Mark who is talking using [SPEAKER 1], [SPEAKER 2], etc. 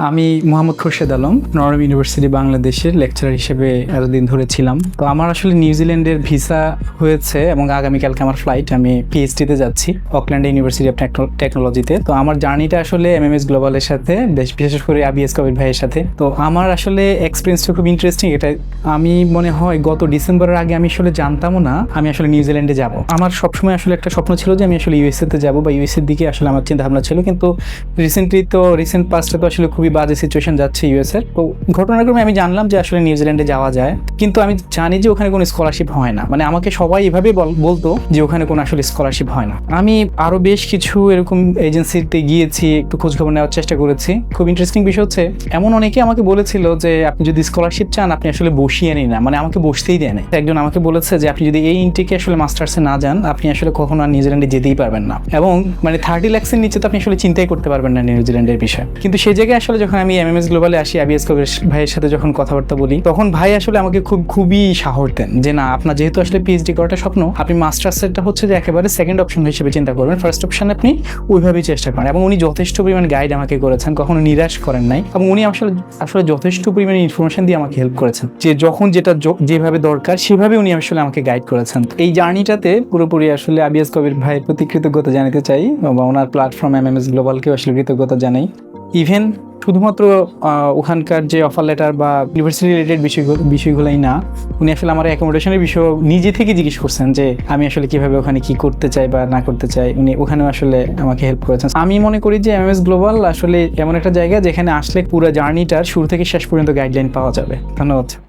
[SPEAKER 1] আমি মোহাম্মদ খোরশেদ আলম, নরম ইউনিভার্সিটি বাংলাদেশের লেকচারার হিসেবে এতদিন ধরে ছিলাম। তো আমার আসলে নিউজিল্যান্ডের ভিসা হয়েছে এবং আগামীকালকে আমার ফ্লাইট। আমি পিএইচডিতে যাচ্ছি অকল্যান্ড ইউনিভার্সিটি অফ টেকনোলজিতে। তো আমার জার্নিটা আসলে এমএমএস গ্লোবালের সাথে, বিশেষ করে আবিএস কবির ভাইয়ের সাথে। তো আমার আসলে এক্সপিরিয়েন্সটা খুব ইন্টারেস্টিং। এটা আমি মনে হয় গত ডিসেম্বরের আগে আমি আসলে জানতামও না আমি আসলে নিউজিল্যান্ডে যাব। আমার সবসময় আসলে একটা স্বপ্ন ছিল যে আমি আসলে ইউএসএতে যাব বা ইউএসএর দিকে আসলে আমার চিন্তা ভাবনা ছিল। কিন্তু রিসেন্ট পাস্টে তো আসলে খুবই বাজে সিচুয়েশন যাচ্ছে ইউএসএর। তো ঘটনাক্রমে আমি জানলাম যে আসলে নিউজিল্যান্ডে যাওয়া যায়, কিন্তু আমি জানি যে ওখানে কোনো স্কলারশিপ হয় না। মানে আমাকে সবাই এভাবেই বলতো যে ওখানে কোনো আসলে স্কলারশিপ হয় না। আমি আরও বেশ কিছু এরকম এজেন্সিতে গিয়েছি, একটু খোঁজখবর নেওয়ার চেষ্টা করেছি। খুব ইন্টারেস্টিং বিষয় হচ্ছে, এমন অনেকে আমাকে বলেছিল যে আপনি যদি স্কলারশিপ চান আপনি আসলে বসিয়ে নিন না, মানে আমাকে বসতেই দেয় না। একজন আমাকে বলেছে যে আপনি যদি এই ইনটেকে আসলে মাস্টার্সে না যান আপনি আসলে কখনো আর নিউজিল্যান্ডে যেতেই পারবেন না, এবং মানে 30 লাখসের নিচে তো আপনি আসলে চিন্তাই করতে পারবেন না নিউজিল্যান্ডের বিষয়। কিন্তু সেই জায়গায় আসলে যখন আমি এমএমএস গ্লোবালে আসি, আবিএস কবির ভাইয়ের সাথে যখন কথাবার্তা বলি, তখন ভাই আসলে আমাকে খুবই সাহস দেন যে না, আপনার যেহেতু আসলে পিএইচডি করাটা স্বপ্ন, আপনি মাস্টার্সেরটা হচ্ছে যে একেবারে সেকেন্ড অপশন হিসেবে চিন্তা করবেন, ফার্স্ট অপশন আপনি ওইভাবেই চেষ্টা করেন। এবং উনি যথেষ্ট পরিমাণ গাইড আমাকে করেছেন, কখনো নিরাশ করেন নাই, এবং উনি আসলে যথেষ্ট পরিমাণে ইনফরমেশন দিয়ে আমাকে হেল্প করেছেন, যে যখন যেটা যেভাবে দরকার সেভাবে উনি আসলে আমাকে গাইড করেছেন। এই জার্নিটাতে পুরোপুরি আসলে আবিএস কবির ভাইয়ের প্রতি কৃতজ্ঞতা জানাতে চাই, বা ওনার প্ল্যাটফর্ম এমএমএস গ্লোবালকেও আসলে কৃতজ্ঞতা জানাই। ইভেন শুধুমাত্র ওখানকার যে অফার লেটার বা ইউনিভার্সিটি রিলেটেড বিষয়গুলোই না, উনি আসলে আমার অ্যাকোমোডেশনের বিষয় নিজে থেকে জিজ্ঞেস করছেন যে আমি আসলে কিভাবে ওখানে কি করতে চাই বা না করতে চাই। উনি ওখানেও আসলে আমাকে হেল্প করেছেন। আমি মনে করি যে এমএমএস গ্লোবাল আসলে এমন একটা জায়গা যেখানে আসলে পুরো জার্নিটার শুরু থেকে শেষ পর্যন্ত গাইডলাইন পাওয়া যাবে। ধন্যবাদ।